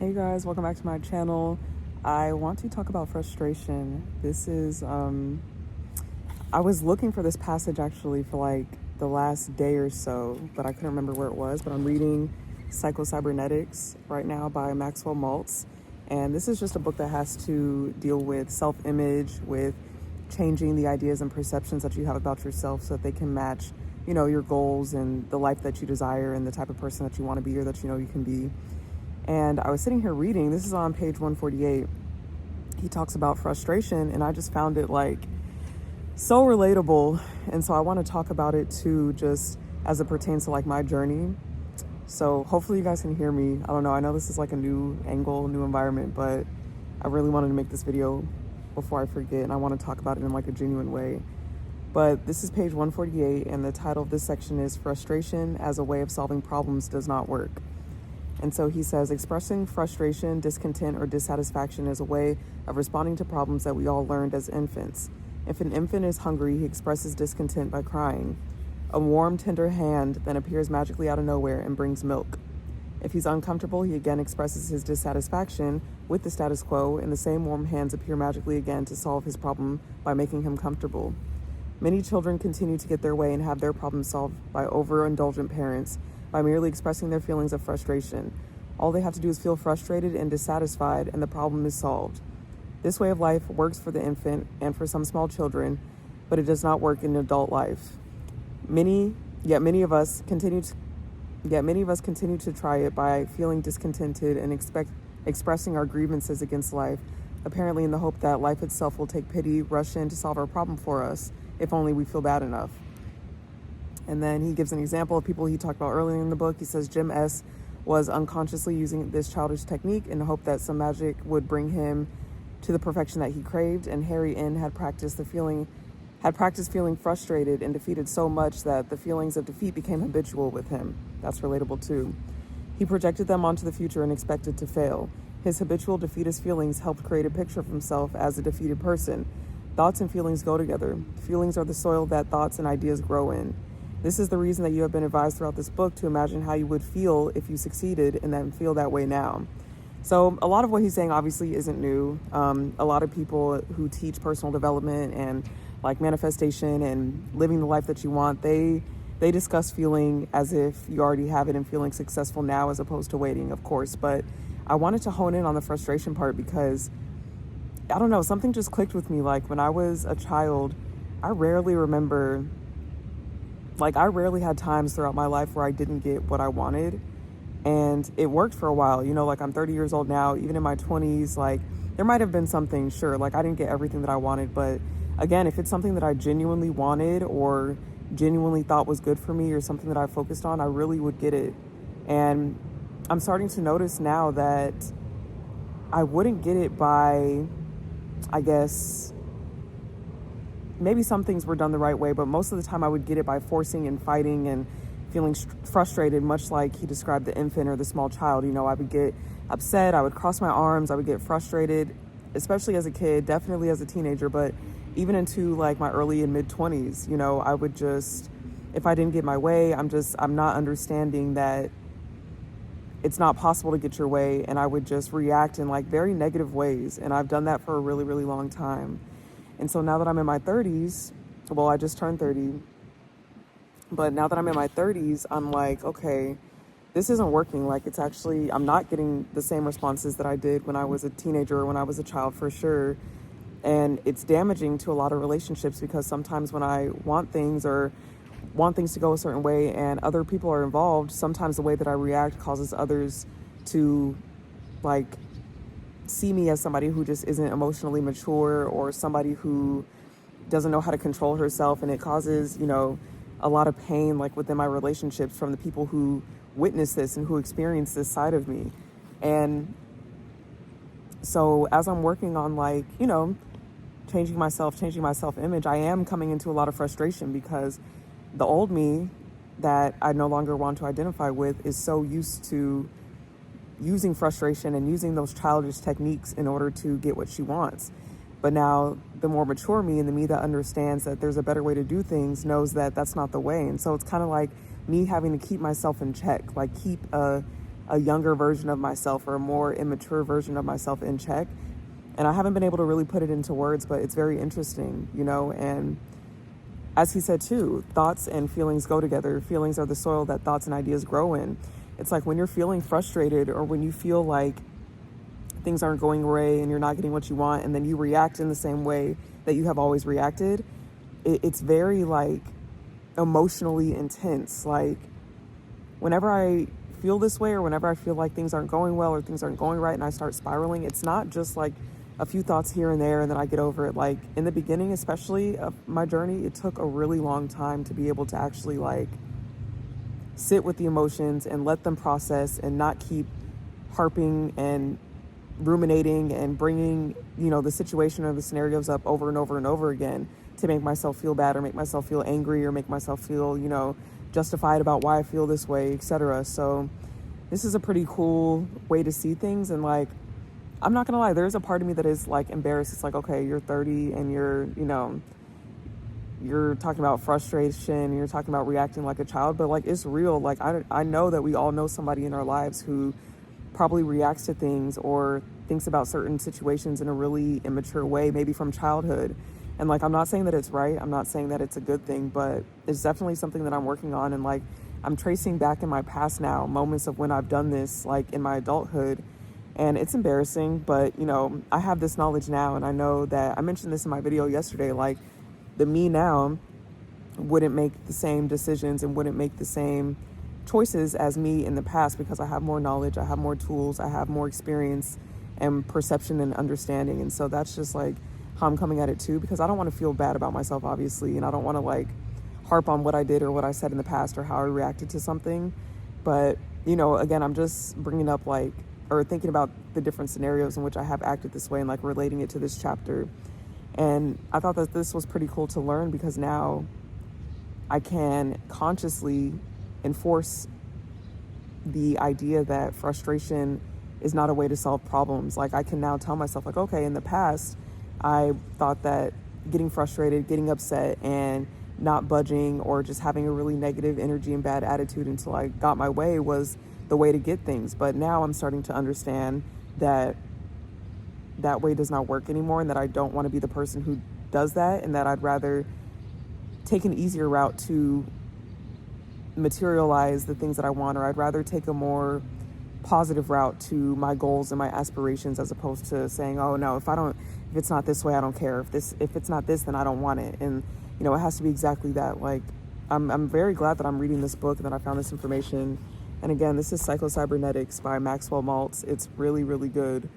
Hey guys, welcome back to my channel. I want to talk about frustration. This is, I was looking for this passage actually for like the last day or so, but I couldn't remember where it was. But I'm reading Psycho-Cybernetics right now by Maxwell Maltz. And this is just a book that has to deal with self-image, with changing the ideas and perceptions that you have about yourself so that they can match, your goals and the life that you desire and the type of person that you want to be or that you can be. And I was sitting here reading, this is on page 148. He talks about frustration, and I just found it like so relatable. And so I want to talk about it too, just as it pertains to like my journey. So hopefully you guys can hear me. I don't know. I know this is like a new angle, new environment, but I really wanted to make this video before I forget. And I want to talk about it in like a genuine way. But this is page 148, and the title of this section is Frustration as a Way of Solving Problems Does Not Work. And so he says, expressing frustration, discontent, or dissatisfaction is a way of responding to problems that we all learned as infants. If an infant is hungry, he expresses discontent by crying. A warm, tender hand then appears magically out of nowhere and brings milk. If he's uncomfortable, he again expresses his dissatisfaction with the status quo, and the same warm hands appear magically again to solve his problem by making him comfortable. Many children continue to get their way and have their problems solved by overindulgent parents, by merely expressing their feelings of frustration. All they have to do is feel frustrated and dissatisfied, and the problem is solved. This way of life works for the infant and for some small children, but it does not work in adult life. Yet many of us continue to try it by feeling discontented and expressing our grievances against life, apparently in the hope that life itself will take pity, rush in to solve our problem for us, if only we feel bad enough. And then he gives an example of people he talked about earlier in the book. He says Jim S. was unconsciously using this childish technique in the hope that some magic would bring him to the perfection that he craved. And Harry N. had practiced feeling frustrated and defeated so much that the feelings of defeat became habitual with him. That's relatable too. He projected them onto the future and expected to fail. His habitual defeatist feelings helped create a picture of himself as a defeated person. Thoughts and feelings go together. Feelings are the soil that thoughts and ideas grow in. This is the reason that you have been advised throughout this book to imagine how you would feel if you succeeded and then feel that way now. So a lot of what he's saying obviously isn't new. A lot of people who teach personal development and like manifestation and living the life that you want, they discuss feeling as if you already have it and feeling successful now as opposed to waiting, of course. But I wanted to hone in on the frustration part because, I don't know, something just clicked with me. Like when I was a child, I rarely had times throughout my life where I didn't get what I wanted, and it worked for a while. Like I'm 30 years old now. Even in my 20s, like there might have been something, sure, like I didn't get everything that I wanted, but again, if it's something that I genuinely wanted or genuinely thought was good for me or something that I focused on, I really would get it. And I'm starting to notice now that I wouldn't get it by, I guess, maybe some things were done the right way, but most of the time I would get it by forcing and fighting and feeling frustrated, much like he described the infant or the small child. I would get upset, I would cross my arms, I would get frustrated, especially as a kid, definitely as a teenager, but even into like my early and mid 20s, I would just, if I didn't get my way, I'm not understanding that it's not possible to get your way, and I would just react in like very negative ways. And I've done that for a really, really long time. And so now that I'm in my 30s, well, I just turned 30, but now that I'm in my 30s, I'm like, okay, this isn't working. Like I'm not getting the same responses that I did when I was a teenager or when I was a child, for sure. And it's damaging to a lot of relationships because sometimes when I want things to go a certain way and other people are involved, sometimes the way that I react causes others to like see me as somebody who just isn't emotionally mature or somebody who doesn't know how to control herself, and it causes a lot of pain like within my relationships from the people who witness this and who experience this side of me. And so as I'm working on like changing my self-image, I am coming into a lot of frustration because the old me that I no longer want to identify with is so used to using frustration and using those childish techniques in order to get what she wants. But now the more mature me and the me that understands that there's a better way to do things knows that that's not the way. And so it's kind of like me having to keep myself in check, like keep a a younger version of myself or a more immature version of myself in check. And I haven't been able to really put it into words, but it's very interesting, you know. And as he said too, thoughts and feelings go together. Feelings are the soil that thoughts and ideas grow in. It's like when you're feeling frustrated or when you feel like things aren't going your way and you're not getting what you want, and then you react in the same way that you have always reacted, it's very like emotionally intense. Like whenever I feel this way or whenever I feel like things aren't going well or things aren't going right and I start spiraling, it's not just like a few thoughts here and there and then I get over it. Like in the beginning, especially of my journey, it took a really long time to be able to actually like sit with the emotions and let them process and not keep harping and ruminating and bringing, you know, the situation or the scenarios up over and over and over again to make myself feel bad or make myself feel angry or make myself feel, you know, justified about why I feel this way, etc. So this is a pretty cool way to see things. And like, I'm not gonna lie, there's a part of me that is like embarrassed. It's like, okay, you're 30 and you're, you know, you're talking about frustration and you're talking about reacting like a child, but like it's real. Like I know that we all know somebody in our lives who probably reacts to things or thinks about certain situations in a really immature way, maybe from childhood. And like, I'm not saying that it's right. I'm not saying that it's a good thing, but it's definitely something that I'm working on. And like, I'm tracing back in my past now, moments of when I've done this, like in my adulthood. And it's embarrassing, but you know, I have this knowledge now. And I know that I mentioned this in my video yesterday, like the me now wouldn't make the same decisions and wouldn't make the same choices as me in the past because I have more knowledge, I have more tools, I have more experience and perception and understanding. And so that's just like how I'm coming at it too, because I don't want to feel bad about myself, obviously, and I don't want to like harp on what I did or what I said in the past or how I reacted to something. But you know, again, I'm just bringing up like, or thinking about the different scenarios in which I have acted this way and like relating it to this chapter. And I thought that this was pretty cool to learn because now I can consciously enforce the idea that frustration is not a way to solve problems. Like I can now tell myself like, okay, in the past, I thought that getting frustrated, getting upset and not budging or just having a really negative energy and bad attitude until I got my way was the way to get things. But now I'm starting to understand that that way does not work anymore and that I don't want to be the person who does that, and that I'd rather take an easier route to materialize the things that I want, or I'd rather take a more positive route to my goals and my aspirations as opposed to saying, oh no, if it's not this way, I don't care. If it's not this, then I don't want it. And you know, it has to be exactly that. Like I'm very glad that I'm reading this book and that I found this information. And again, this is Psycho-Cybernetics by Maxwell Maltz. It's really, really good.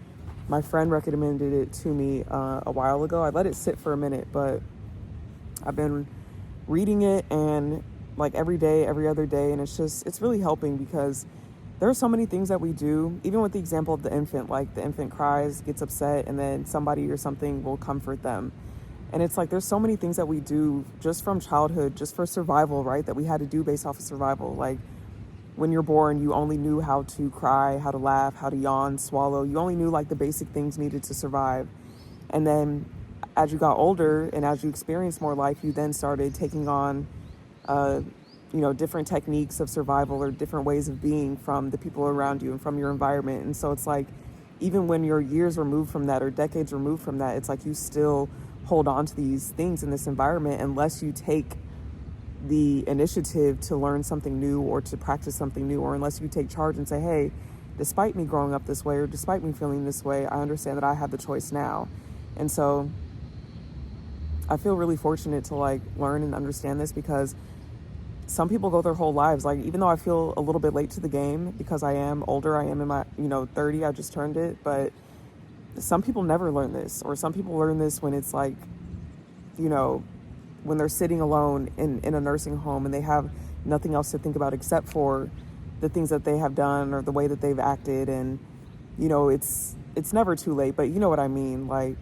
My friend recommended it to me a while ago. I let it sit for a minute, but I've been reading it and like every day, every other day. And it's really helping because there are so many things that we do, even with the example of the infant, like the infant cries, gets upset, and then somebody or something will comfort them. And it's like, there's so many things that we do just from childhood, just for survival, right? That we had to do based off of survival. Like when you're born, you only knew how to cry, how to laugh, how to yawn, swallow. You only knew like the basic things needed to survive. And then as you got older and as you experienced more life, you then started taking on, you know, different techniques of survival or different ways of being from the people around you and from your environment. And so it's like, even when you're years removed from that or decades removed from that, it's like you still hold on to these things in this environment unless you take the initiative to learn something new or to practice something new, or unless you take charge and say, hey, despite me growing up this way or despite me feeling this way, I understand that I have the choice now. And so I feel really fortunate to like learn and understand this, because some people go their whole lives, like, even though I feel a little bit late to the game because I am older, I am in my, 30, I just turned it, but some people never learn this, or some people learn this when it's like, when they're sitting alone in a nursing home and they have nothing else to think about except for the things that they have done or the way that they've acted. And, it's never too late, but you know what I mean? Like,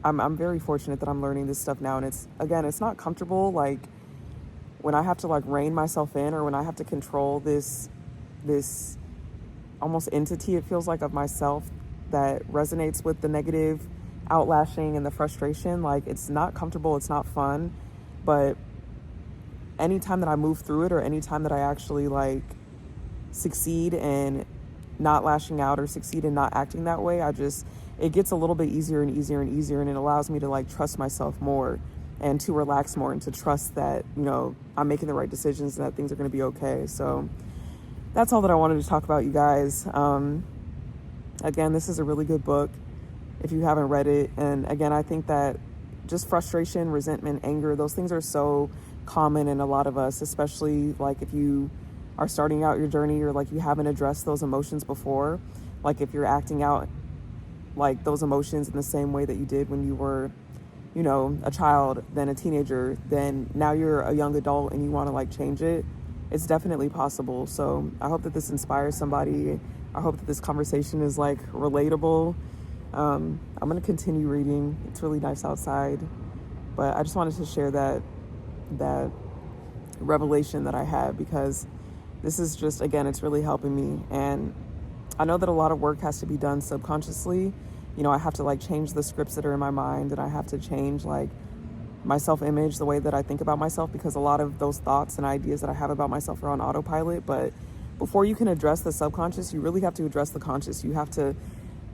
I'm very fortunate that I'm learning this stuff now. And it's not comfortable. Like, when I have to like rein myself in, or when I have to control this almost entity, it feels like, of myself that resonates with the negative outlashing and the frustration, like, it's not comfortable, it's not fun. But anytime that I move through it, or anytime that I actually like succeed and not lashing out or succeed in not acting that way, it gets a little bit easier and easier and easier, and it allows me to like trust myself more and to relax more and to trust that, you know, I'm making the right decisions and that things are going to be okay. So that's all that I wanted to talk about, you guys. Again, this is a really good book if you haven't read it. And again, I think that just frustration, resentment, anger, those things are so common in a lot of us, especially like if you are starting out your journey or like you haven't addressed those emotions before. Like if you're acting out like those emotions in the same way that you did when you were, you know, a child, then a teenager, then now you're a young adult and you want to like change it, it's definitely possible. So I hope that this inspires somebody. I hope that this conversation is like relatable. I'm going to continue reading. It's really nice outside, but I just wanted to share that revelation that I had, because this is just, again, it's really helping me. And I know that a lot of work has to be done subconsciously. You know, I have to like change the scripts that are in my mind, and I have to change like my self-image, the way that I think about myself, because a lot of those thoughts and ideas that I have about myself are on autopilot. But before you can address the subconscious, you really have to address the conscious. You have to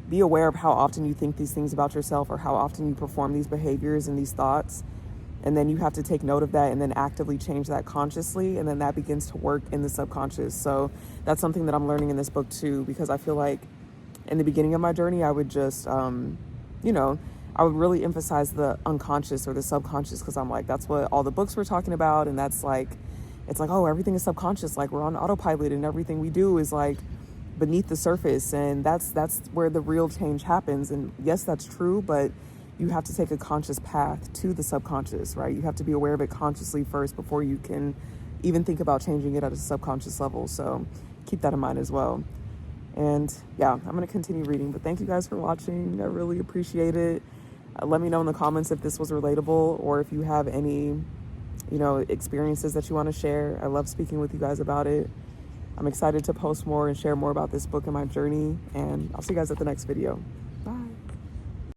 be aware of how often you think these things about yourself, or how often you perform these behaviors and these thoughts. And then you have to take note of that and then actively change that consciously. And then that begins to work in the subconscious. So that's something that I'm learning in this book too, because I feel like in the beginning of my journey, I would just, you know, I would really emphasize the unconscious or the subconscious, because I'm like, that's what all the books were talking about. And that's like, it's like, oh, everything is subconscious. Like we're on autopilot and everything we do is like beneath the surface. And that's where the real change happens. And yes, that's true, but you have to take a conscious path to the subconscious, right? You have to be aware of it consciously first before you can even think about changing it at a subconscious level. So keep that in mind as well. And yeah, I'm going to continue reading, but thank you guys for watching. I really appreciate it. Let me know in the comments if this was relatable, or if you have any, you know, experiences that you want to share. I love speaking with you guys about it. I'm excited to post more and share more about this book and my journey, and I'll see you guys at the next video.